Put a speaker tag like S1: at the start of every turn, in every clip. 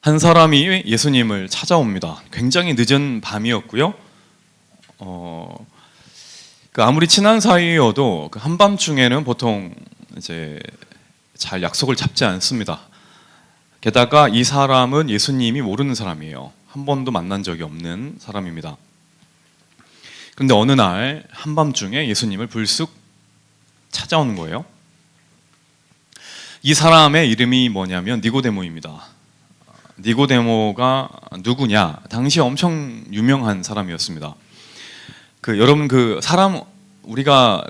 S1: 한 사람이 예수님을 찾아옵니다. 굉장히 늦은 밤이었고요. 아무리 친한 사이여도 그 한밤중에는 보통 이제 잘 약속을 잡지 않습니다. 게다가 이 사람은 예수님이 모르는 사람이에요. 한 번도 만난 적이 없는 사람입니다. 그런데 어느 날 한밤중에 예수님을 불쑥 찾아오는 거예요. 이 사람의 이름이 뭐냐면 니고데모입니다. 니고데모가 누구냐? 당시 엄청 유명한 사람이었습니다. 여러분 우리가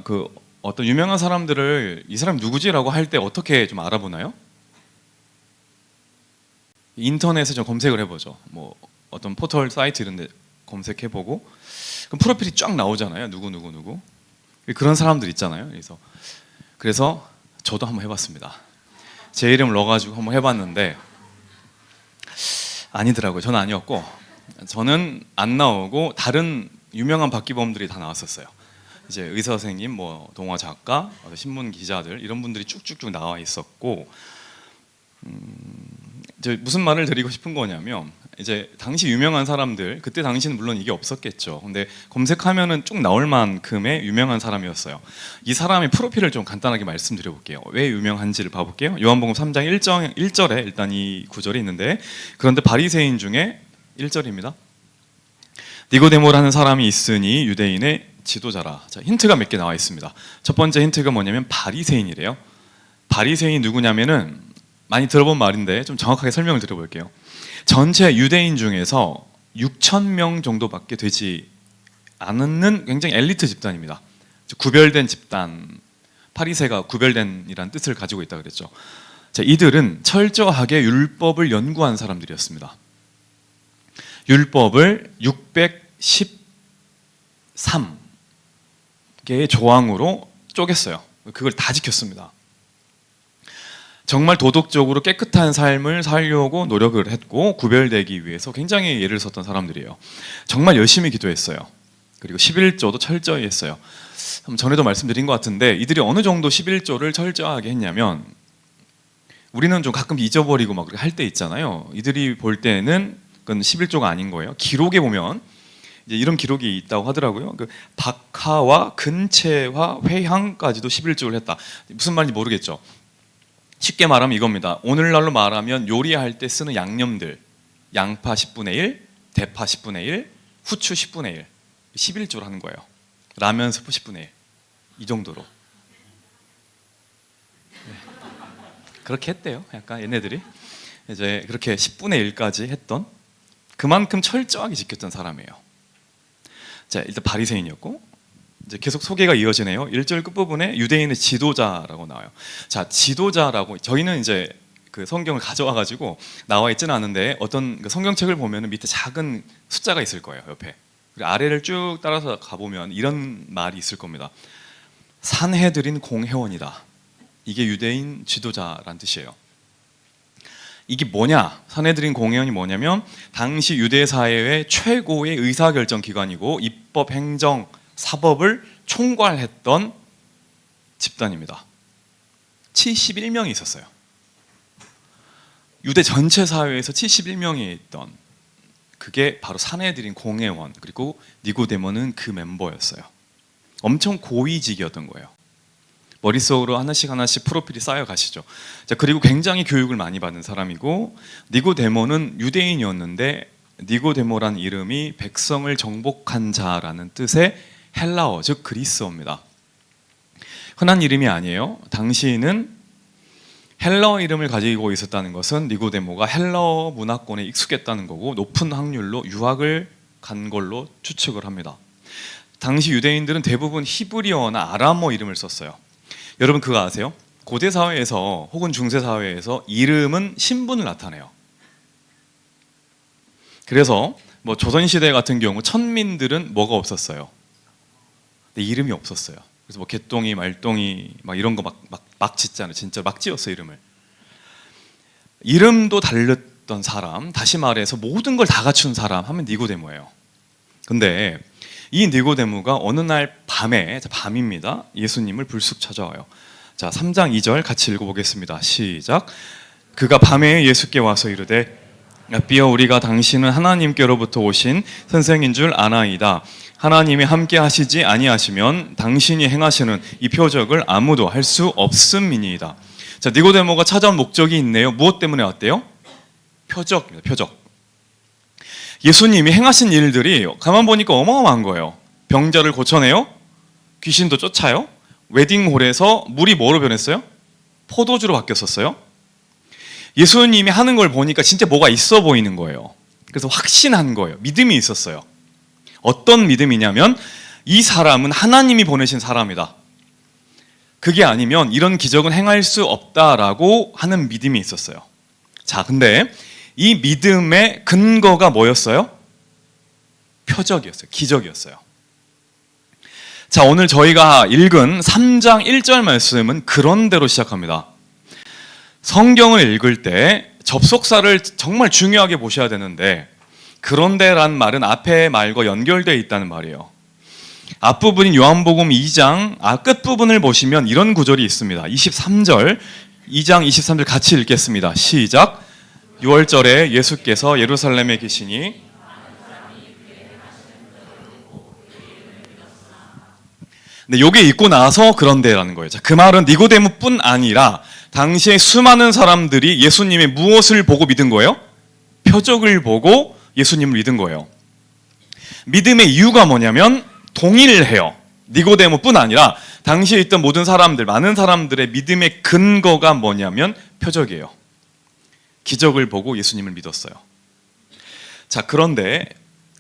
S1: 어떤 유명한 사람들을 이 사람 누구지라고 할 때 어떻게 좀 알아보나요? 인터넷에 좀 검색을 해보죠. 뭐 어떤 포털 사이트 이런 데 검색해보고 그럼 프로필이 쫙 나오잖아요. 누구 그런 사람들 있잖아요. 그래서 저도 한번 해봤습니다. 제 이름을 넣어가지고 한번 해봤는데 아니더라고요. 저는 아니었고, 저는 안 나오고 다른 유명한 박기범들이 다 나왔었어요. 이제 의사 선생님, 뭐 동화 작가, 신문 기자들 이런 분들이 쭉쭉쭉 나와 있었고, 이제 무슨 말을 드리고 싶은 거냐면 이제 당시 유명한 사람들, 그때 당시는 물론 이게 없었겠죠. 근데 검색하면은 쭉 나올 만큼의 유명한 사람이었어요. 이 사람의 프로필을 좀 간단하게 말씀드려 볼게요. 왜 유명한지를 봐볼게요. 요한복음 3장 1절에 일단 이 구절이 있는데, 그런데 바리새인 중에 1절입니다. 니고데모라는 사람이 있으니 유대인의 지도자라. 자, 힌트가 몇 개 나와 있습니다. 첫 번째 힌트가 뭐냐면 바리새인이래요. 바리새인이 누구냐면은 많이 들어본 말인데 좀 정확하게 설명을 드려볼게요. 전체 유대인 중에서 6,000명 정도밖에 되지 않는 굉장히 엘리트 집단입니다. 구별된 집단, 파리새가 구별된이라는 뜻을 가지고 있다 그랬죠. 자, 이들은 철저하게 율법을 연구한 사람들이었습니다. 율법을 613개의 조항으로 쪼갰어요. 그걸 다 지켰습니다. 정말 도덕적으로 깨끗한 삶을 살려고 노력을 했고 구별되기 위해서 굉장히 애를 썼던 사람들이에요. 정말 열심히 기도했어요. 그리고 11조도 철저히 했어요. 전에도 말씀드린 것 같은데 이들이 어느 정도 11조를 철저하게 했냐면, 우리는 좀 가끔 잊어버리고 막 할 때 있잖아요. 이들이 볼 때는 그건 11조가 아닌 거예요. 기록에 보면 이제 이런 기록이 있다고 하더라고요. 박하와 근체와 회향까지도 11조를 했다. 무슨 말인지 모르겠죠. 쉽게 말하면 이겁니다. 오늘날로 말하면 요리할 때 쓰는 양념들, 양파 10분의 1, 대파 10분의 1, 후추 10분의 1, 11조를 하는 거예요. 라면 스프 10분의 1, 이 정도로. 네. 그렇게 했대요. 약간 얘네들이 이제 그렇게 10분의 1까지 했던, 그만큼 철저하게 지켰던 사람이에요. 자, 일단 바리새인이었고, 이제 계속 소개가 이어지네요. 1절 끝부분에 유대인의 지도자라고 나와요. 자, 지도자라고, 저희는 이제 그 성경을 가져와 가지고 나와 있지는 않은데 어떤 그 성경책을 보면 밑에 작은 숫자가 있을 거예요, 옆에. 그리고 아래를 쭉 따라서 가보면 이런 말이 있을 겁니다. 산헤드린 공회원이다. 이게 유대인 지도자란 뜻이에요. 이게 뭐냐? 산헤드린 공회원이 뭐냐면 당시 유대 사회의 최고의 의사결정 기관이고 입법, 행정, 사법을 총괄했던 집단입니다. 71명이 있었어요. 유대 전체 사회에서 71명이 있던, 그게 바로 산헤드린 공회원, 그리고 니고데모는 그 멤버였어요. 엄청 고위직이었던 거예요. 머릿속으로 하나씩 프로필이 쌓여 가시죠. 자, 그리고 굉장히 교육을 많이 받은 사람이고, 니고데모는 유대인이었는데 니고데모란 이름이 백성을 정복한 자라는 뜻의 헬라어, 즉 그리스어입니다. 흔한 이름이 아니에요. 당시에는 헬라어 이름을 가지고 있었다는 것은 니고데모가 헬라어 문화권에 익숙했다는 거고 높은 확률로 유학을 간 걸로 추측을 합니다. 당시 유대인들은 대부분 히브리어나 아람어 이름을 썼어요. 여러분 그거 아세요? 고대 사회에서 혹은 중세 사회에서 이름은 신분을 나타내요. 그래서 뭐 조선시대 같은 경우 천민들은 뭐가 없었어요? 이름이 없었어요. 그래서 뭐 개똥이, 말똥이 막 이런 거 막 짓잖아요. 진짜 막 지었어요, 이름을. 이름도 다르던 사람, 다시 말해서 모든 걸 다 갖춘 사람 하면 니고데모예요. 근데 이 니고데모가 어느 날 밤입니다. 예수님을 불쑥 찾아와요. 자, 3장 2절 같이 읽어보겠습니다. 시작. 그가 밤에 예수께 와서 이르되 rab비여 우리가 당신은 하나님께로부터 오신 선생인 줄 아나이다. 하나님이 함께 하시지 아니하시면 당신이 행하시는 이 표적을 아무도 할 수 없음이니이다. 자, 니고데모가 찾아온 목적이 있네요. 무엇 때문에 왔대요? 표적입니다. 표적. 예수님이 행하신 일들이 가만 보니까 어마어마한 거예요. 병자를 고쳐내요. 귀신도 쫓아요. 웨딩홀에서 물이 뭐로 변했어요? 포도주로 바뀌었었어요. 예수님이 하는 걸 보니까 진짜 뭐가 있어 보이는 거예요. 그래서 확신한 거예요. 믿음이 있었어요. 어떤 믿음이냐면 이 사람은 하나님이 보내신 사람이다. 그게 아니면 이런 기적은 행할 수 없다라고 하는 믿음이 있었어요. 자, 근데 이 믿음의 근거가 뭐였어요? 표적이었어요. 기적이었어요. 자, 오늘 저희가 읽은 3장 1절 말씀은 그런 대로 시작합니다. 성경을 읽을 때 접속사를 정말 중요하게 보셔야 되는데 그런데란 말은 앞의 말과 연결되어 있다는 말이에요. 앞부분인 요한복음 2장 끝부분을 보시면 이런 구절이 있습니다. 23절, 2장 23절 같이 읽겠습니다. 시작. 6월절에 예수께서 예루살렘에 계시니 근데 요게 있고 나서 그런데라는 거예요. 자, 그 말은 니고데모뿐 아니라 당시에 수많은 사람들이 예수님의 무엇을 보고 믿은 거예요? 표적을 보고 예수님을 믿은 거예요. 믿음의 이유가 뭐냐면 동일해요. 니고데모뿐 아니라 당시에 있던 모든 사람들, 많은 사람들의 믿음의 근거가 뭐냐면 표적이에요. 기적을 보고 예수님을 믿었어요. 자, 그런데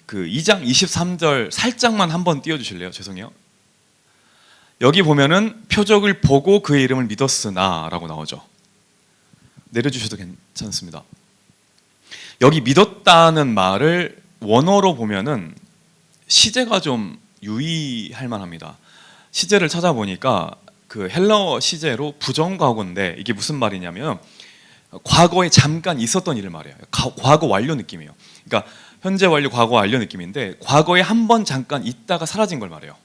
S1: 그 2장 23절 살짝만 한번 띄워주실래요? 죄송해요. 여기 보면은 표적을 보고 그의 이름을 믿었으나 라고 나오죠. 내려주셔도 괜찮습니다. 여기 믿었다는 말을 원어로 보면은 시제가 좀 유의할 만합니다. 시제를 찾아보니까 그 헬라어 시제로 부정과거인데 이게 무슨 말이냐면 과거에 잠깐 있었던 일을 말해요. 과거 완료 느낌이에요. 그러니까 현재 완료, 과거 완료 느낌인데 과거에 한 번 잠깐 있다가 사라진 걸 말해요.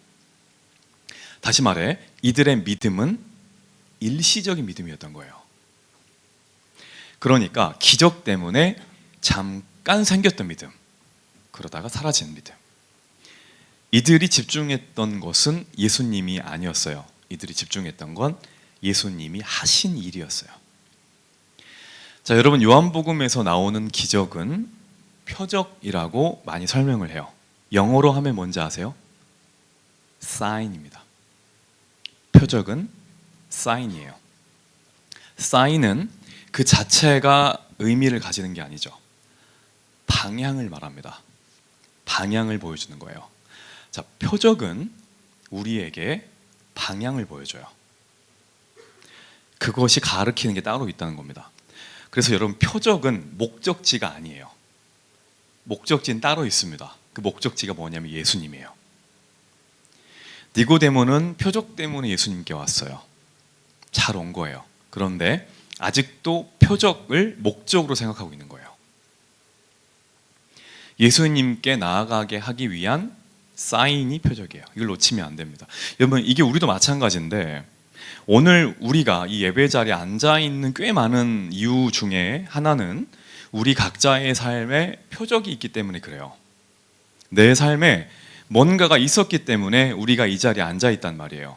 S1: 다시 말해 이들의 믿음은 일시적인 믿음이었던 거예요. 그러니까 기적 때문에 잠깐 생겼던 믿음, 그러다가 사라진 믿음. 이들이 집중했던 것은 예수님이 아니었어요. 이들이 집중했던 건 예수님이 하신 일이었어요. 자, 여러분 요한복음에서 나오는 기적은 표적이라고 많이 설명을 해요. 영어로 하면 뭔지 아세요? sign입니다. 표적은 sign이에요. sign은 그 자체가 의미를 가지는 게 아니죠. 방향을 말합니다. 방향을 보여주는 거예요. 자, 표적은 우리에게 방향을 보여줘요. 그것이 가리키는 게 따로 있다는 겁니다. 그래서 여러분 표적은 목적지가 아니에요. 목적지는 따로 있습니다. 그 목적지가 뭐냐면 예수님이에요. 니고데모는 표적 때문에 예수님께 왔어요. 잘 온 거예요. 그런데 아직도 표적을 목적으로 생각하고 있는 거예요. 예수님께 나아가게 하기 위한 사인이 표적이에요. 이걸 놓치면 안 됩니다. 여러분 이게 우리도 마찬가지인데 오늘 우리가 이 예배 자리에 앉아 있는 꽤 많은 이유 중에 하나는 우리 각자의 삶에 표적이 있기 때문에 그래요. 내 삶에 뭔가가 있었기 때문에 우리가 이 자리에 앉아 있단 말이에요.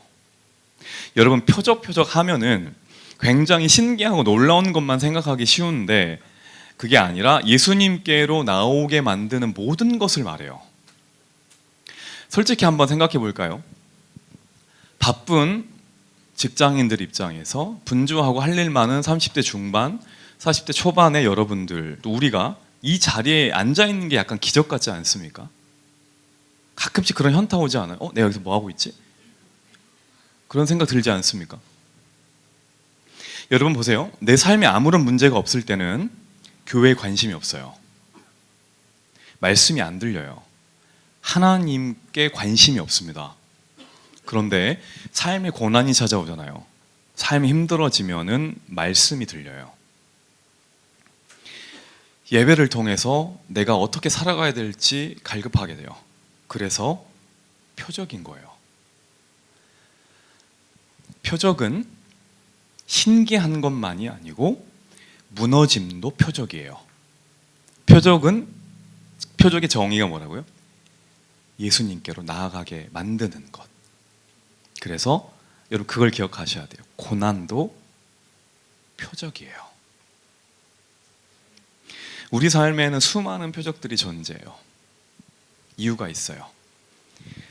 S1: 여러분 표적 하면은 굉장히 신기하고 놀라운 것만 생각하기 쉬운데 그게 아니라 예수님께로 나오게 만드는 모든 것을 말해요. 솔직히 한번 생각해 볼까요? 바쁜 직장인들 입장에서 분주하고 할 일 많은 30대 중반, 40대 초반의 여러분들, 또 우리가 이 자리에 앉아 있는 게 약간 기적 같지 않습니까? 가끔씩 그런 현타 오지 않아요? 내가 여기서 뭐 하고 있지? 그런 생각 들지 않습니까? 여러분 보세요. 내 삶에 아무런 문제가 없을 때는 교회에 관심이 없어요. 말씀이 안 들려요. 하나님께 관심이 없습니다. 그런데 삶의 고난이 찾아오잖아요. 삶이 힘들어지면은 말씀이 들려요. 예배를 통해서 내가 어떻게 살아가야 될지 갈급하게 돼요. 그래서 표적인 거예요. 표적은 신기한 것만이 아니고 무너짐도 표적이에요. 표적의 정의가 뭐라고요? 예수님께로 나아가게 만드는 것. 그래서 여러분 그걸 기억하셔야 돼요. 고난도 표적이에요. 우리 삶에는 수많은 표적들이 존재해요. 이유가 있어요.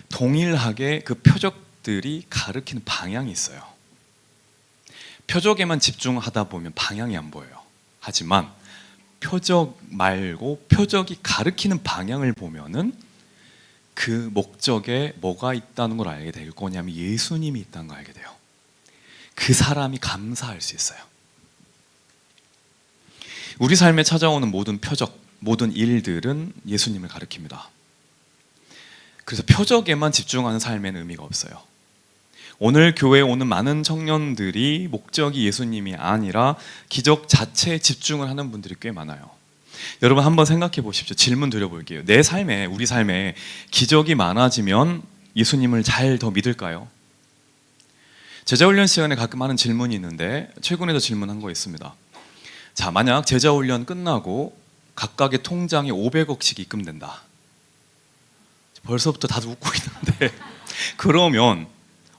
S1: 동일하게 그 표적들이 가리키는 방향이 있어요. 표적에만 집중하다 보면 방향이 안 보여요. 하지만 표적 말고 표적이 가리키는 방향을 보면은 그 목적에 뭐가 있다는 걸 알게 될 거냐면 예수님이 있다는 걸 알게 돼요. 그 사람이 감사할 수 있어요. 우리 삶에 찾아오는 모든 표적, 모든 일들은 예수님을 가리킵니다. 그래서 표적에만 집중하는 삶에는 의미가 없어요. 오늘 교회에 오는 많은 청년들이 목적이 예수님이 아니라 기적 자체에 집중을 하는 분들이 꽤 많아요. 여러분 한번 생각해 보십시오. 질문 드려볼게요. 내 삶에, 우리 삶에 기적이 많아지면 예수님을 잘 더 믿을까요? 제자훈련 시간에 가끔 하는 질문이 있는데 최근에도 질문한 거 있습니다. 자, 만약 제자훈련 끝나고 각각의 통장에 500억씩 입금된다. 벌써부터 다들 웃고 있는데 그러면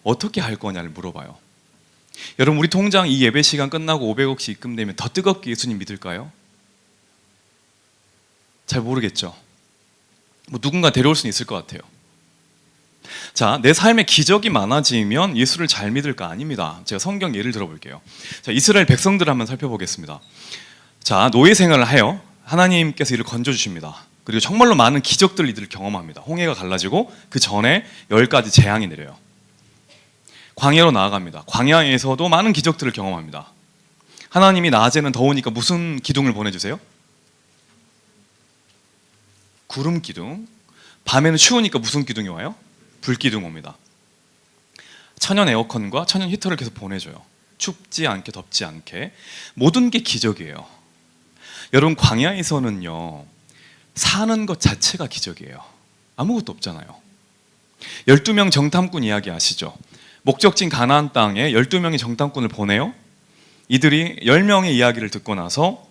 S1: 어떻게 할 거냐를 물어봐요. 여러분 우리 통장 이 예배 시간 끝나고 500억씩 입금되면 더 뜨겁게 예수님 믿을까요? 잘 모르겠죠. 뭐 누군가 데려올 수는 있을 것 같아요. 자, 내 삶에 기적이 많아지면 예수를 잘 믿을까? 아닙니다. 제가 성경 예를 들어볼게요. 자, 이스라엘 백성들을 한번 살펴보겠습니다. 자, 노예 생활을 해요. 하나님께서 이를 건져주십니다. 그리고 정말로 많은 기적들을 이들을 경험합니다. 홍해가 갈라지고 그 전에 10가지 재앙이 내려요. 광야로 나아갑니다. 광야에서도 많은 기적들을 경험합니다. 하나님이 낮에는 더우니까 무슨 기둥을 보내주세요? 구름 기둥. 밤에는 추우니까 무슨 기둥이 와요? 불 기둥 옵니다. 천연 에어컨과 천연 히터를 계속 보내줘요. 춥지 않게 덥지 않게. 모든 게 기적이에요. 여러분 광야에서는요 사는 것 자체가 기적이에요. 아무것도 없잖아요. 12명 정탐꾼 이야기 아시죠? 목적지인 가나안 땅에 12명의 정탐꾼을 보내요. 이들이 10명의 이야기를 듣고 나서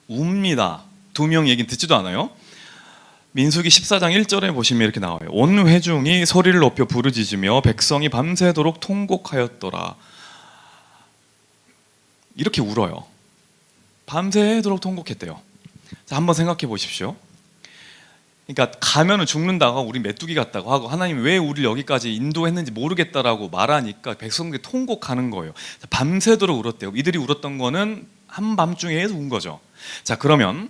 S1: 웁니다. 2명 얘기는 듣지도 않아요. 민수기 14장 1절에 보시면 이렇게 나와요. 온 회중이 소리를 높여 부르짖으며 백성이 밤새도록 통곡하였더라. 이렇게 울어요. 밤새도록 통곡했대요. 자, 한번 생각해 보십시오. 그러니까 가면은 죽는다고 우리 메뚜기 같다고 하고 하나님 왜 우리를 여기까지 인도했는지 모르겠다라고 말하니까 백성들이 통곡하는 거예요. 밤새도록 울었대요. 이들이 울었던 거는 한밤중에 운 거죠. 자, 그러면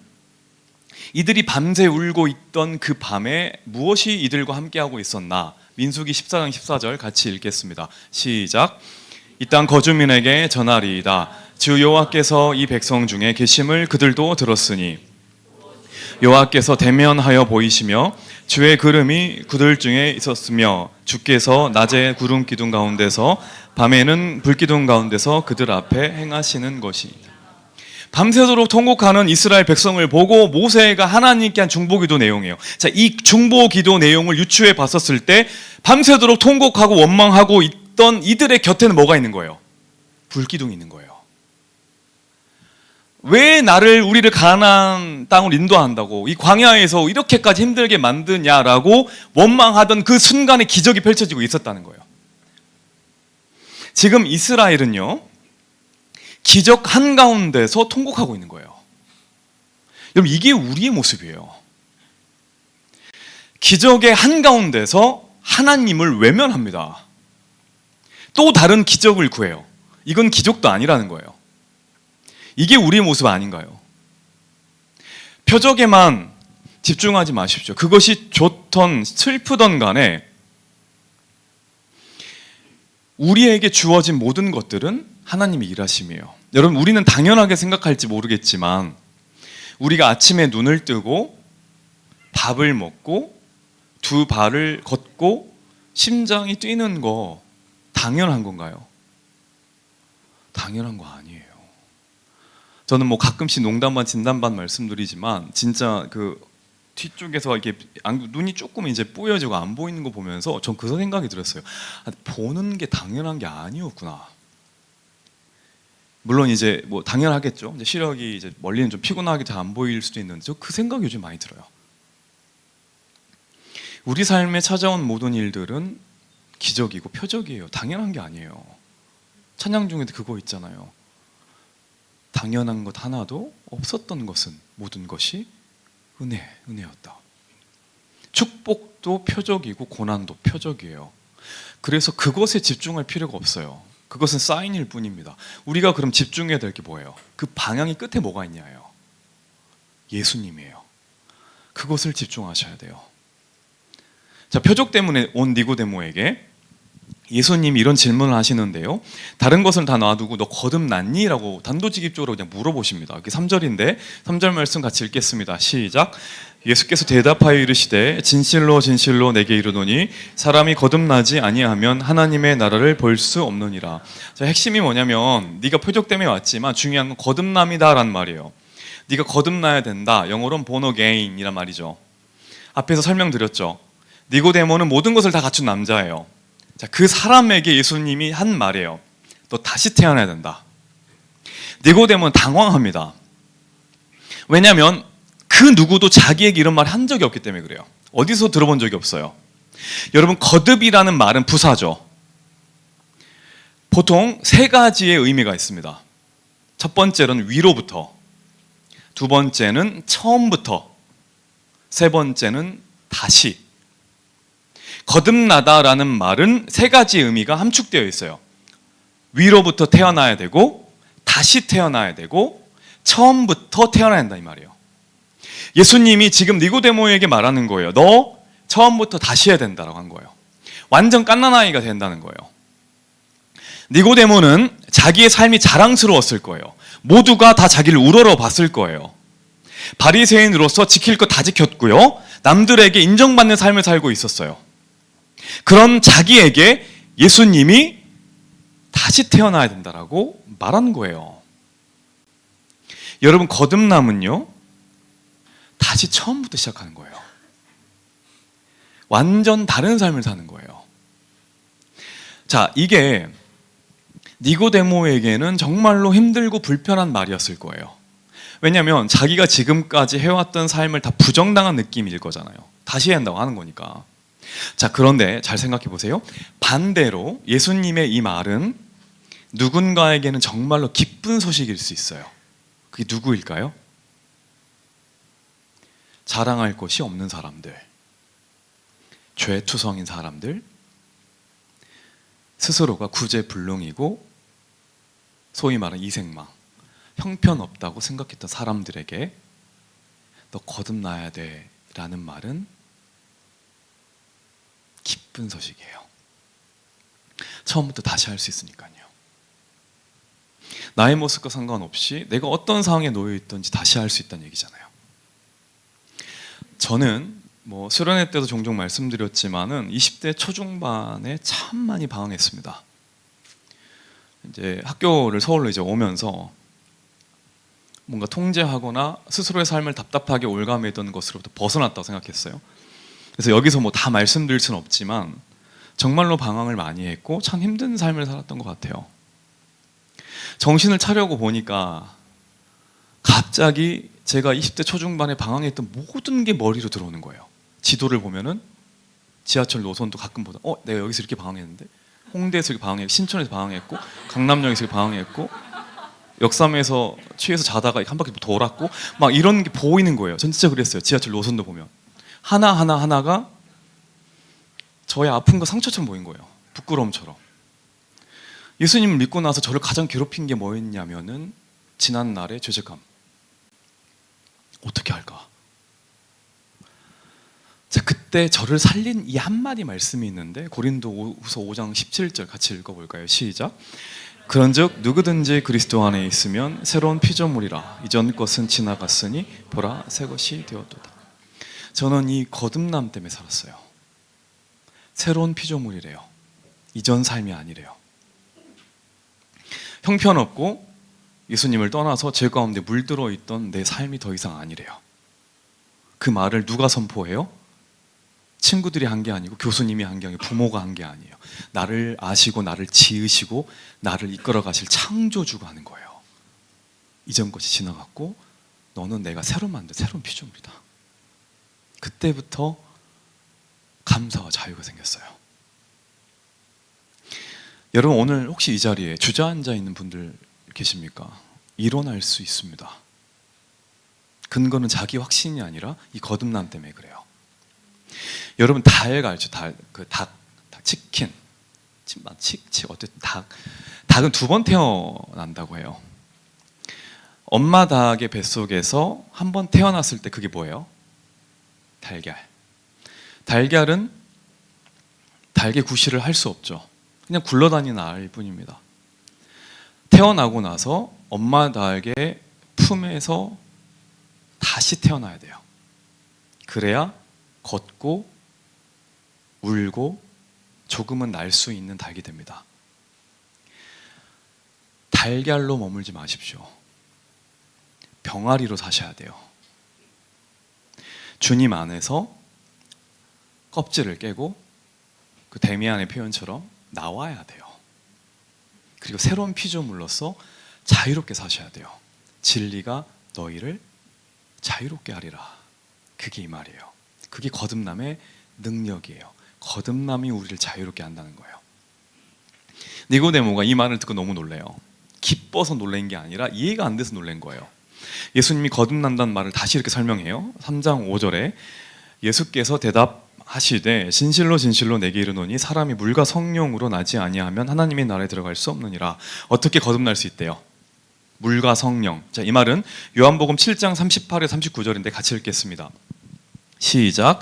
S1: 이들이 밤새 울고 있던 그 밤에 무엇이 이들과 함께하고 있었나? 민수기 14장 14절 같이 읽겠습니다. 시작. 이 땅 거주민에게 전하리이다. 주 여호와께서 이 백성 중에 계심을 그들도 들었으니 여호와께서 대면하여 보이시며 주의 구름이 그들 중에 있었으며 주께서 낮에 구름 기둥 가운데서 밤에는 불 기둥 가운데서 그들 앞에 행하시는 것이다. 밤새도록 통곡하는 이스라엘 백성을 보고 모세가 하나님께 한 중보기도 내용이에요. 자, 이 중보기도 내용을 유추해 봤었을 때 밤새도록 통곡하고 원망하고 있던 이들의 곁에는 뭐가 있는 거예요? 불기둥이 있는 거예요. 왜 우리를 가나안 땅으로 인도한다고 이 광야에서 이렇게까지 힘들게 만드냐라고 원망하던 그 순간에 기적이 펼쳐지고 있었다는 거예요. 지금 이스라엘은요 기적 한가운데서 통곡하고 있는 거예요. 여러분 이게 우리의 모습이에요. 기적의 한가운데서 하나님을 외면합니다. 또 다른 기적을 구해요. 이건 기적도 아니라는 거예요. 이게 우리의 모습 아닌가요? 표적에만 집중하지 마십시오. 그것이 좋던 슬프던 간에 우리에게 주어진 모든 것들은 하나님의 일하심이에요. 여러분 우리는 당연하게 생각할지 모르겠지만 우리가 아침에 눈을 뜨고 밥을 먹고 두 발을 걷고 심장이 뛰는 거 당연한 건가요? 당연한 거 아니에요. 저는 뭐 가끔씩 농담반 진담반 말씀드리지만 진짜 그 뒤쪽에서 이렇게 눈이 조금 이제 뿌여지고 안 보이는 거 보면서 전 그 생각이 들었어요. 보는 게 당연한 게 아니었구나. 물론 이제 뭐 당연하겠죠. 이제 시력이 이제 멀리는 좀 피곤하게 잘 안 보일 수도 있는데 저 그 생각이 요즘 많이 들어요. 우리 삶에 찾아온 모든 일들은 기적이고 표적이에요. 당연한 게 아니에요. 찬양 중에도 그거 있잖아요. 당연한 것 하나도 없었던 것은 모든 것이 은혜였다. 축복도 표적이고 고난도 표적이에요. 그래서 그것에 집중할 필요가 없어요. 그것은 사인일 뿐입니다. 우리가 그럼 집중해야 될 게 뭐예요? 그 방향이 끝에 뭐가 있냐예요. 예수님이에요. 그것을 집중하셔야 돼요. 자, 표적 때문에 온 니고데모에게 예수님이 이런 질문을 하시는데요. 다른 것을 다 놔두고 너 거듭났니? 라고 단도직입적으로 그냥 물어보십니다. 이게 3절인데 3절 말씀 같이 읽겠습니다. 시작. 예수께서 대답하여 이르시되 진실로 진실로 내게 이르노니 사람이 거듭나지 아니하면 하나님의 나라를 볼 수 없느니라. 자, 핵심이 뭐냐면 네가 표적 때문에 왔지만 중요한 건 거듭남이다라는 말이에요. 네가 거듭나야 된다. 영어로는 born again이란 말이죠. 앞에서 설명드렸죠. 니고데모는 모든 것을 다 갖춘 남자예요. 자, 그 사람에게 예수님이 한 말이에요. 너 다시 태어나야 된다. 니고데모는 당황합니다. 왜냐하면 그 누구도 자기에게 이런 말 한 적이 없기 때문에 그래요. 어디서 들어본 적이 없어요. 여러분, 거듭이라는 말은 부사죠. 보통 세 가지의 의미가 있습니다. 첫 번째는 위로부터, 두 번째는 처음부터, 세 번째는 다시. 거듭나다라는 말은 세 가지 의미가 함축되어 있어요. 위로부터 태어나야 되고, 다시 태어나야 되고, 처음부터 태어나야 한다 이 말이에요. 예수님이 지금 니고데모에게 말하는 거예요. 너 처음부터 다시 해야 된다라고 한 거예요. 완전 갓난아이가 된다는 거예요. 니고데모는 자기의 삶이 자랑스러웠을 거예요. 모두가 다 자기를 우러러 봤을 거예요. 바리새인으로서 지킬 것 다 지켰고요. 남들에게 인정받는 삶을 살고 있었어요. 그런 자기에게 예수님이 다시 태어나야 된다라고 말한 거예요. 여러분, 거듭남은요, 다시 처음부터 시작하는 거예요. 완전 다른 삶을 사는 거예요. 자, 이게 니고데모에게는 정말로 힘들고 불편한 말이었을 거예요. 왜냐하면 자기가 지금까지 해왔던 삶을 다 부정당한 느낌일 거잖아요. 다시 해야 한다고 하는 거니까. 자, 그런데 잘 생각해 보세요. 반대로 예수님의 이 말은 누군가에게는 정말로 기쁜 소식일 수 있어요. 그게 누구일까요? 자랑할 것이 없는 사람들, 죄투성인 사람들, 스스로가 구제불능이고 소위 말하는 이생망, 형편없다고 생각했던 사람들에게 너 거듭나야 돼 라는 말은 기쁜 소식이에요. 처음부터 다시 할 수 있으니까요. 나의 모습과 상관없이 내가 어떤 상황에 놓여 있든지 다시 할 수 있다는 얘기잖아요. 저는 뭐 수련회 때도 종종 말씀드렸지만은 20대 초중반에 참 많이 방황했습니다. 이제 학교를 서울로 이제 오면서 뭔가 통제하거나 스스로의 삶을 답답하게 올가매던 것으로부터 벗어났다고 생각했어요. 그래서 여기서 뭐 다 말씀드릴 수는 없지만 정말로 방황을 많이 했고 참 힘든 삶을 살았던 것 같아요. 정신을 차려고 보니까 갑자기 제가 20대 초중반에 방황했던 모든 게 머리로 들어오는 거예요. 지도를 보면은 지하철 노선도 가끔 보다 내가 여기서 이렇게 방황했는데 홍대에서 이렇게 방황했고 신촌에서 방황했고 강남역에서 이렇게 방황했고 역삼에서 취해서 자다가 한 바퀴 돌았고 막 이런 게 보이는 거예요. 전 진짜 그랬어요. 지하철 노선도 보면 하나가 저의 아픔과 상처처럼 보인 거예요. 부끄러움처럼. 예수님을 믿고 나서 저를 가장 괴롭힌 게 뭐였냐면은 지난 날의 죄책감. 어떻게 할까? 자, 그때 저를 살린 이 한마디 말씀이 있는데 고린도후서 5장 17절 같이 읽어볼까요? 시작. 그런즉 누구든지 그리스도 안에 있으면 새로운 피조물이라 이전 것은 지나갔으니 보라 새 것이 되었도다. 저는 이 거듭남 때문에 살았어요. 새로운 피조물이래요. 이전 삶이 아니래요. 형편없고 예수님을 떠나서 제 가운데 물들어 있던 내 삶이 더 이상 아니래요. 그 말을 누가 선포해요? 친구들이 한 게 아니고 교수님이 한 게 아니고 부모가 한 게 아니에요. 나를 아시고 나를 지으시고 나를 이끌어 가실 창조주가 하는 거예요. 이전 것이 지나갔고 너는 내가 새로 만든 새로운 피조물이다. 그때부터 감사와 자유가 생겼어요. 여러분, 오늘 혹시 이 자리에 주저앉아 있는 분들 계십니까? 일어날 수 있습니다. 근거는 자기 확신이 아니라 이 거듭남 때문에 그래요. 여러분, 닭 알죠? 닭, 치킨, 어쨌든 닭은 2번 태어난다고 해요. 엄마 닭의 뱃속에서 한 번 태어났을 때 그게 뭐예요? 달걀은 달걀 구실을 할 수 없죠. 그냥 굴러다니는 알 뿐입니다. 태어나고 나서 엄마 닭의 품에서 다시 태어나야 돼요. 그래야 걷고 울고 조금은 날 수 있는 닭이 됩니다. 달걀로 머물지 마십시오. 병아리로 사셔야 돼요. 주님 안에서 껍질을 깨고 그 데미안의 표현처럼 나와야 돼요. 그리고 새로운 피조물로서 자유롭게 사셔야 돼요. 진리가 너희를 자유롭게 하리라. 그게 이 말이에요. 그게 거듭남의 능력이에요. 거듭남이 우리를 자유롭게 한다는 거예요. 니고데모가 이 말을 듣고 너무 놀래요. 기뻐서 놀란 게 아니라 이해가 안 돼서 놀란 거예요. 예수님이 거듭난다는 말을 다시 이렇게 설명해요. 3장 5절에 예수께서 대답하시되 진실로 진실로 내게 이르노니 사람이 물과 성령으로 나지 아니하면 하나님의 나라에 들어갈 수 없느니라. 어떻게 거듭날 수 있대요? 물과 성령. 자, 이 말은 요한복음 7장 38에 39절인데 같이 읽겠습니다. 시작.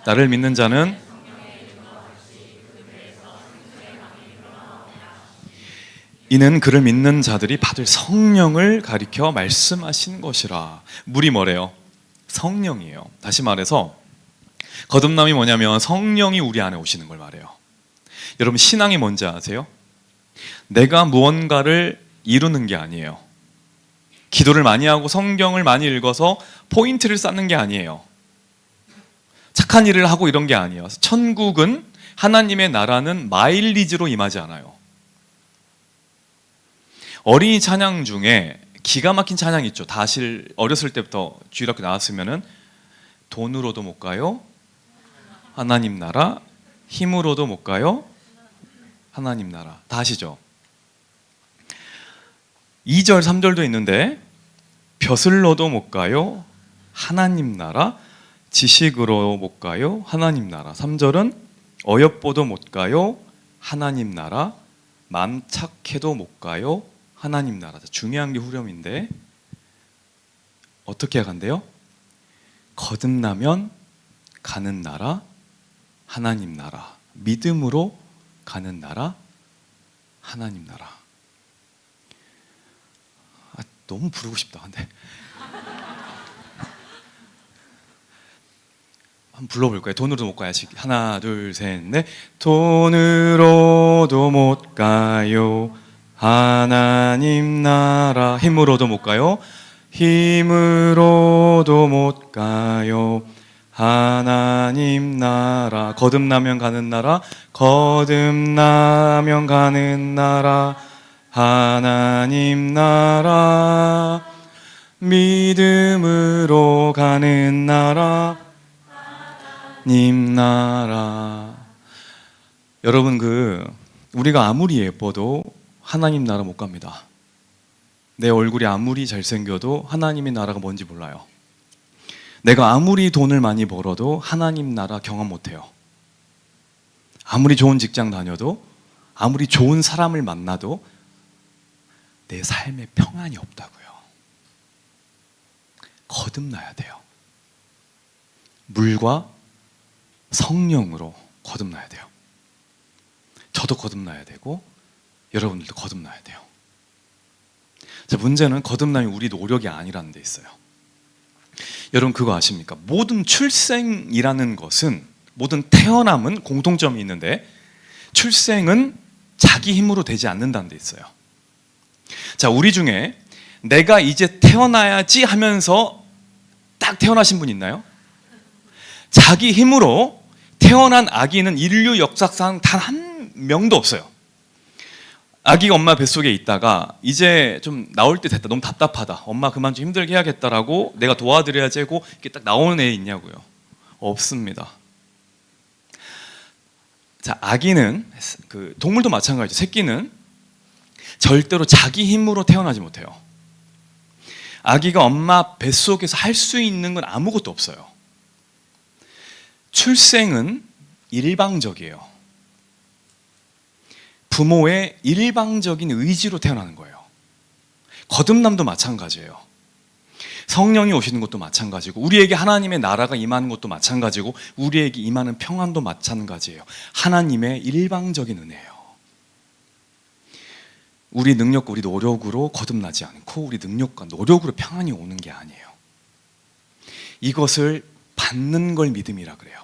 S1: 나를 믿는 자는 이는 그를 믿는 자들이 받을 성령을 가리켜 말씀하신 것이라. 물이 뭐래요? 성령이에요. 다시 말해서 거듭남이 뭐냐면 성령이 우리 안에 오시는 걸 말해요. 여러분, 신앙이 뭔지 아세요? 내가 무언가를 이루는 게 아니에요. 기도를 많이 하고 성경을 많이 읽어서 포인트를 쌓는 게 아니에요. 착한 일을 하고 이런 게 아니에요. 천국은, 하나님의 나라는 마일리지로 임하지 않아요. 어린이 찬양 중에 기가 막힌 찬양 있죠. 다시 어렸을 때부터 주일학교 나왔으면은 돈으로도 못 가요, 하나님 나라. 힘으로도 못 가요, 하나님 나라. 다 아시죠? 2절 3절도 있는데 벼슬로도 못 가요, 하나님 나라. 지식으로 못 가요, 하나님 나라. 3절은 어여뽀도 못 가요, 하나님 나라. 만착해도 못 가요, 하나님 나라. 중요한 게 후렴인데 어떻게 간대요? 거듭나면 가는 나라, 하나님 나라. 믿음으로 가는 나라, 하나님 나라. 너무 부르고 싶다. 근데 한번 불러볼 거예요. 돈으로도 못 가야지. 하나, 둘, 셋, 넷. 돈으로도 못 가요, 하나님 나라. 힘으로도 못 가요, 힘으로도 못 가요, 하나님 나라. 거듭나면 가는 나라, 거듭나면 가는 나라, 하나님 나라. 믿음으로 가는 나라, 하나님 나라. 여러분, 우리가 아무리 예뻐도 하나님 나라 못 갑니다. 내 얼굴이 아무리 잘생겨도 하나님의 나라가 뭔지 몰라요. 내가 아무리 돈을 많이 벌어도 하나님 나라 경험 못해요. 아무리 좋은 직장 다녀도, 아무리 좋은 사람을 만나도 내 삶에 평안이 없다고요. 거듭나야 돼요. 물과 성령으로 거듭나야 돼요. 저도 거듭나야 되고 여러분들도 거듭나야 돼요. 자, 문제는 거듭남이 우리 노력이 아니라는 데 있어요. 여러분, 그거 아십니까? 모든 출생이라는 것은, 모든 태어남은 공통점이 있는데 출생은 자기 힘으로 되지 않는다는 데 있어요. 자, 우리 중에 내가 이제 태어나야지 하면서 딱 태어나신 분 있나요? 자기 힘으로 태어난 아기는 인류 역사상 단 한 명도 없어요. 아기가 엄마 뱃속에 있다가 이제 좀 나올 때 됐다. 너무 답답하다. 엄마 그만 좀 힘들게 해야겠다라고 내가 도와드려야지 하고 이렇게 딱 나오는 애 있냐고요. 없습니다. 자, 아기는 그 동물도 마찬가지죠. 새끼는 절대로 자기 힘으로 태어나지 못해요. 아기가 엄마 뱃속에서 할 수 있는 건 아무것도 없어요. 출생은 일방적이에요. 부모의 일방적인 의지로 태어나는 거예요. 거듭남도 마찬가지예요. 성령이 오시는 것도 마찬가지고, 우리에게 하나님의 나라가 임하는 것도 마찬가지고, 우리에게 임하는 평안도 마찬가지예요. 하나님의 일방적인 은혜예요. 우리 능력과 우리 노력으로 거듭나지 않고 우리 능력과 노력으로 평안이 오는 게 아니에요. 이것을 받는 걸 믿음이라 그래요.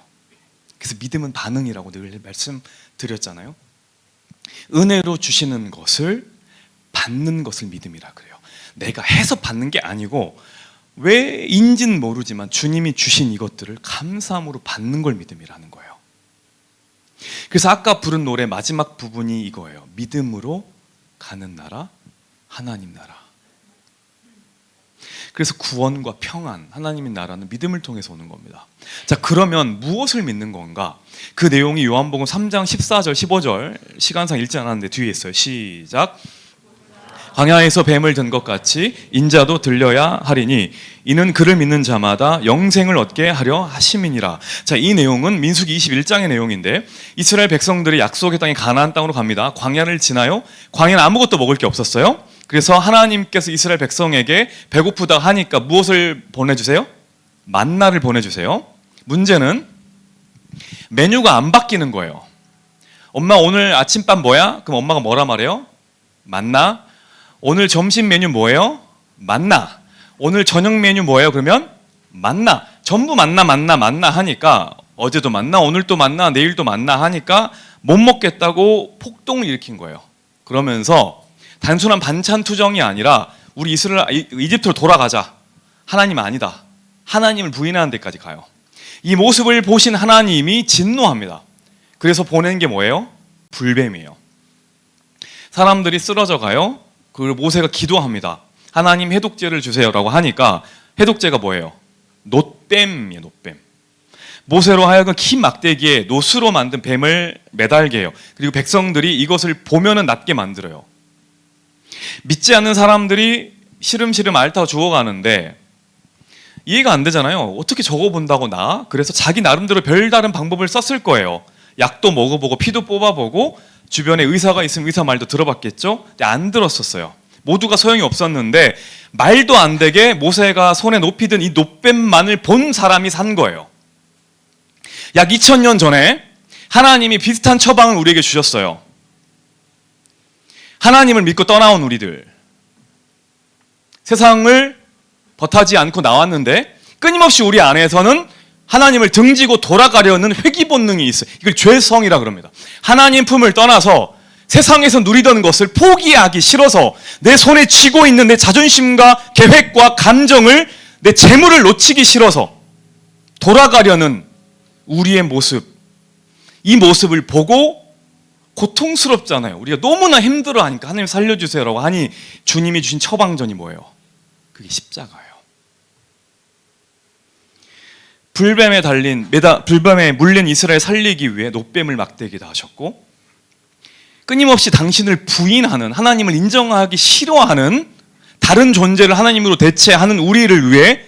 S1: 그래서 믿음은 반응이라고 늘 말씀드렸잖아요. 은혜로 주시는 것을 받는 것을 믿음이라 그래요. 내가 해서 받는 게 아니고 왜인지는 모르지만 주님이 주신 이것들을 감사함으로 받는 걸 믿음이라는 거예요. 그래서 아까 부른 노래 마지막 부분이 이거예요. 믿음으로 가는 나라, 하나님 나라. 그래서 구원과 평안, 하나님의 나라는 믿음을 통해서 오는 겁니다. 자, 그러면 무엇을 믿는 건가? 그 내용이 요한복음 3장 14절, 15절, 시간상 읽지 않았는데 뒤에 있어요. 시작. 광야에서 뱀을 든 것 같이 인자도 들려야 하리니 이는 그를 믿는 자마다 영생을 얻게 하려 하심이니라. 자, 이 내용은 민수기 21장의 내용인데, 이스라엘 백성들이 약속의 땅에 가나안 땅으로 갑니다. 광야를 지나요. 광야는 아무것도 먹을 게 없었어요. 그래서 하나님께서 이스라엘 백성에게 배고프다 하니까 무엇을 보내주세요? 만나를 보내주세요. 문제는 메뉴가 안 바뀌는 거예요. 엄마 오늘 아침밥 뭐야? 그럼 엄마가 뭐라 말해요? 만나. 오늘 점심 메뉴 뭐예요? 만나. 오늘 저녁 메뉴 뭐예요? 그러면 만나. 전부 만나 하니까, 어제도 만나, 오늘 또 만나, 내일 또 만나 하니까 못 먹겠다고 폭동을 일으킨 거예요. 그러면서 단순한 반찬 투정이 아니라 우리 이집트로 돌아가자. 하나님 아니다. 하나님을 부인하는 데까지 가요. 이 모습을 보신 하나님이 진노합니다. 그래서 보낸 게 뭐예요? 불뱀이에요. 사람들이 쓰러져 가요. 그리고 모세가 기도합니다. 하나님 해독제를 주세요라고 하니까 해독제가 뭐예요? 놋뱀이에요. 놋뱀. 모세로 하여금 긴 막대기에 놋으로 만든 뱀을 매달게 해요. 그리고 백성들이 이것을 보면은 낫게 만들어요. 믿지 않는 사람들이 시름시름 앓다가 죽어가는데 이해가 안 되잖아요. 어떻게 저거 본다고 나? 그래서 자기 나름대로 별다른 방법을 썼을 거예요. 약도 먹어보고 피도 뽑아보고 주변에 의사가 있으면 의사 말도 들어봤겠죠? 근데 안 들었었어요. 모두가 소용이 없었는데 말도 안 되게 모세가 손에 높이 든 이 놋뱀만을 본 사람이 산 거예요. 약 2000년 전에 하나님이 비슷한 처방을 우리에게 주셨어요. 하나님을 믿고 떠나온 우리들, 세상을 버타지 않고 나왔는데 끊임없이 우리 안에서는 하나님을 등지고 돌아가려는 회귀 본능이 있어요. 이걸 죄성이라 그럽니다. 하나님 품을 떠나서 세상에서 누리던 것을 포기하기 싫어서 내 손에 쥐고 있는 내 자존심과 계획과 감정을, 내 재물을 놓치기 싫어서 돌아가려는 우리의 모습, 이 모습을 보고 고통스럽잖아요. 우리가 너무나 힘들어하니까 하나님 살려주세요라고 하니 주님이 주신 처방전이 뭐예요? 그게 십자가예요. 불뱀에 물린 이스라엘 살리기 위해 놋뱀을 막대기도 하셨고, 끊임없이 당신을 부인하는, 하나님을 인정하기 싫어하는 다른 존재를 하나님으로 대체하는 우리를 위해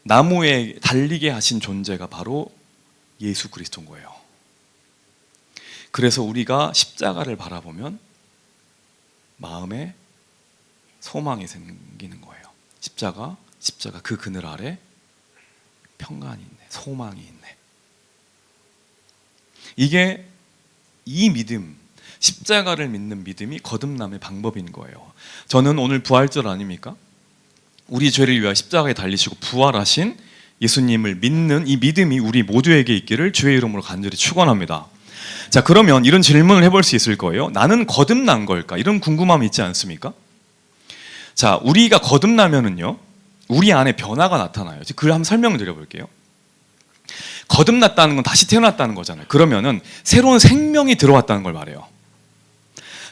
S1: 나무에 달리게 하신 존재가 바로 예수 그리스도인 거예요. 그래서 우리가 십자가를 바라보면 마음에 소망이 생기는 거예요. 십자가 그 그늘 아래 평안이 있네, 소망이 있네. 이게 이 믿음, 십자가를 믿는 믿음이 거듭남의 방법인 거예요. 저는 오늘 부활절 아닙니까? 우리 죄를 위하여 십자가에 달리시고 부활하신 예수님을 믿는 이 믿음이 우리 모두에게 있기를 주의 이름으로 간절히 축원합니다. 자, 그러면 이런 질문을 해볼 수 있을 거예요. 나는 거듭난 걸까? 이런 궁금함이 있지 않습니까? 자, 우리가 거듭나면은요, 우리 안에 변화가 나타나요. 그걸 한번 설명을 드려볼게요. 거듭났다는 건 다시 태어났다는 거잖아요. 그러면은 새로운 생명이 들어왔다는 걸 말해요.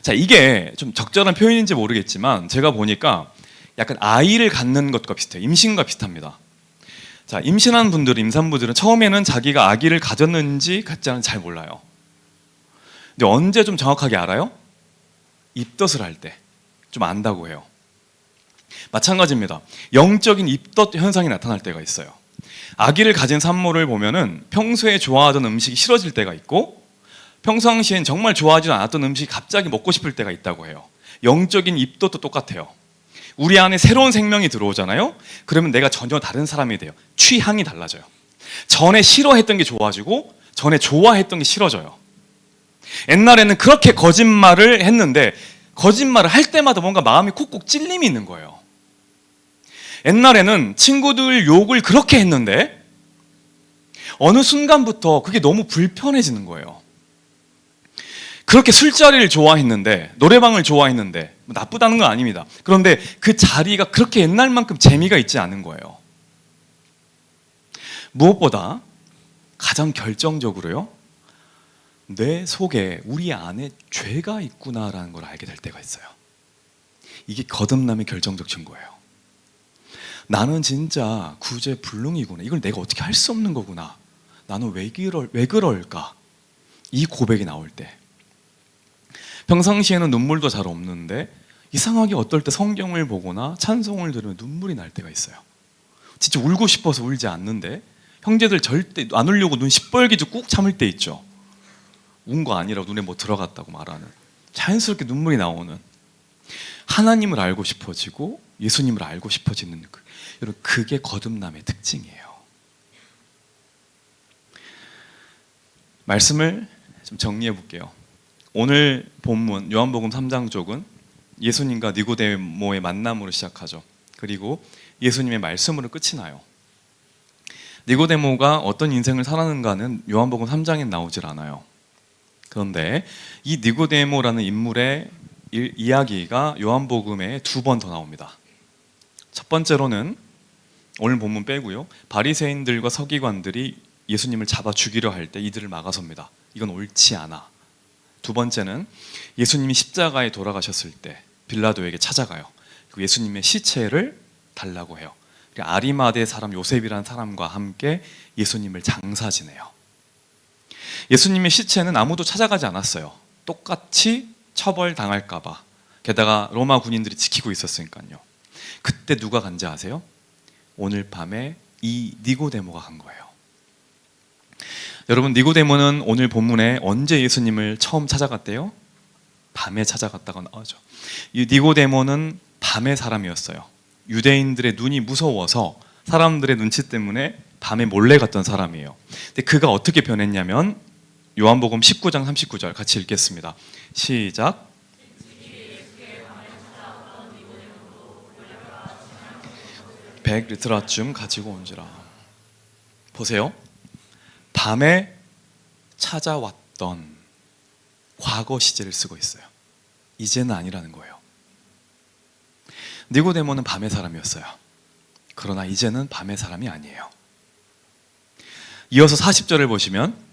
S1: 자, 이게 좀 적절한 표현인지 모르겠지만 제가 보니까 약간 아이를 갖는 것과 비슷해요. 임신과 비슷합니다. 자, 임신한 분들, 임산부들은 처음에는 자기가 아기를 가졌는지 갖지 않은지 잘 몰라요. 근데 언제 좀 정확하게 알아요? 입덧을 할 때 좀 안다고 해요. 마찬가지입니다. 영적인 입덧 현상이 나타날 때가 있어요. 아기를 가진 산모를 보면은 평소에 좋아하던 음식이 싫어질 때가 있고, 평상시엔 정말 좋아하지 않았던 음식이 갑자기 먹고 싶을 때가 있다고 해요. 영적인 입덧도 똑같아요. 우리 안에 새로운 생명이 들어오잖아요. 그러면 내가 전혀 다른 사람이 돼요. 취향이 달라져요. 전에 싫어했던 게 좋아지고 전에 좋아했던 게 싫어져요. 옛날에는 그렇게 거짓말을 했는데 거짓말을 할 때마다 뭔가 마음이 쿡쿡 찔림이 있는 거예요. 옛날에는 친구들 욕을 그렇게 했는데 어느 순간부터 그게 너무 불편해지는 거예요. 그렇게 술자리를 좋아했는데, 노래방을 좋아했는데, 나쁘다는 건 아닙니다. 그런데 그 자리가 그렇게 옛날만큼 재미가 있지 않은 거예요. 무엇보다 가장 결정적으로요, 내 속에, 우리 안에 죄가 있구나라는 걸 알게 될 때가 있어요. 이게 거듭남의 결정적 증거예요. 나는 진짜 구제불능이구나. 이걸 내가 어떻게 할 수 없는 거구나. 나는 왜 그럴까? 이 고백이 나올 때, 평상시에는 눈물도 잘 없는데 이상하게 어떨 때 성경을 보거나 찬송을 들으면 눈물이 날 때가 있어요. 진짜 울고 싶어서 울지 않는데 형제들 절대 안 울려고 눈 시뻘개도 꾹 참을 때 있죠. 운 거 아니라 눈에 뭐 들어갔다고 말하는, 자연스럽게 눈물이 나오는, 하나님을 알고 싶어지고 예수님을 알고 싶어지는 여러분, 그게 거듭남의 특징이에요. 말씀을 좀 정리해 볼게요. 오늘 본문 요한복음 3장 쪽은 예수님과 니고데모의 만남으로 시작하죠. 그리고 예수님의 말씀으로 끝이 나요. 니고데모가 어떤 인생을 살았는가는 요한복음 3장에 나오질 않아요. 그런데 이 니고데모라는 인물의 이야기가 요한복음에 2번 더 나옵니다. 첫 번째로는 오늘 본문 빼고요, 바리새인들과 서기관들이 예수님을 잡아 죽이려 할 때 이들을 막아섭니다. 이건 옳지 않아. 두 번째는 예수님이 십자가에 돌아가셨을 때 빌라도에게 찾아가요. 그 예수님의 시체를 달라고 해요. 아리마대 사람 요셉이라는 사람과 함께 예수님을 장사 지내요. 예수님의 시체는 아무도 찾아가지 않았어요. 똑같이 처벌당할까 봐. 게다가 로마 군인들이 지키고 있었으니까요. 그때 누가 간지 아세요? 오늘 밤에 이 니고데모가 간 거예요. 여러분, 니고데모는 오늘 본문에 언제 예수님을 처음 찾아갔대요? 밤에 찾아갔다고 나오죠. 이 니고데모는 밤의 사람이었어요. 유대인들의 눈이 무서워서 사람들의 눈치 때문에 밤에 몰래 갔던 사람이에요. 근데 그가 어떻게 변했냐면 요한복음 19장 39절 같이 읽겠습니다. 시작. 백 리트라쯤 가지고 온지라. 보세요. 밤에 찾아왔던 과거 시제를 쓰고 있어요. 이제는 아니라는 거예요. 니고데모는 밤의 사람이었어요. 그러나 이제는 밤의 사람이 아니에요. 이어서 40절을 보시면,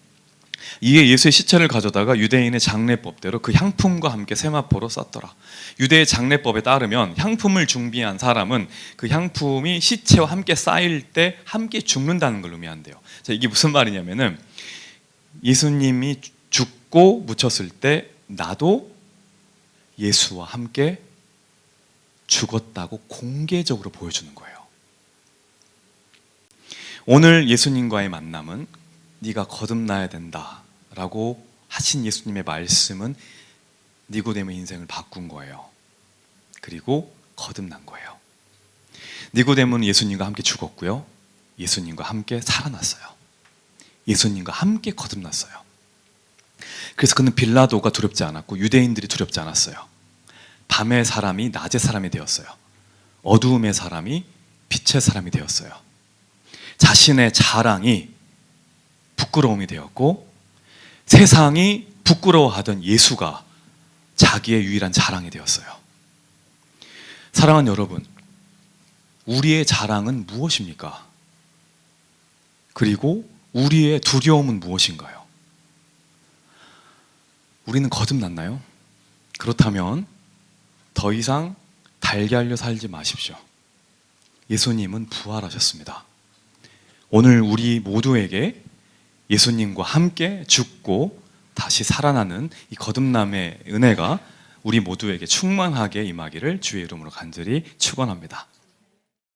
S1: 이에 예수의 시체를 가져다가 유대인의 장례법대로 그 향품과 함께 세마포로 쌌더라. 유대의 장례법에 따르면 향품을 준비한 사람은 그 향품이 시체와 함께 쌓일 때 함께 죽는다는 걸 의미한대요. 자, 이게 무슨 말이냐면은 예수님이 죽고 묻혔을 때 나도 예수와 함께 죽었다고 공개적으로 보여주는 거예요. 오늘 예수님과의 만남은 네가 거듭나야 된다라고 하신 예수님의 말씀은 니고데모의 인생을 바꾼 거예요. 그리고 거듭난 거예요. 니고데모는 예수님과 함께 죽었고요, 예수님과 함께 살아났어요. 예수님과 함께 거듭났어요. 그래서 그는 빌라도가 두렵지 않았고 유대인들이 두렵지 않았어요. 밤의 사람이 낮의 사람이 되었어요. 어두움의 사람이 빛의 사람이 되었어요. 자신의 자랑이 부끄러움이 되었고 세상이 부끄러워하던 예수가 자기의 유일한 자랑이 되었어요. 사랑하는 여러분, 우리의 자랑은 무엇입니까? 그리고 우리의 두려움은 무엇인가요? 우리는 거듭났나요? 그렇다면 더 이상 달걀로 살지 마십시오. 예수님은 부활하셨습니다. 오늘 우리 모두에게 예수님과 함께 죽고 다시 살아나는 이 거듭남의 은혜가 우리 모두에게 충만하게 임하기를 주의 이름으로 간절히 축원합니다.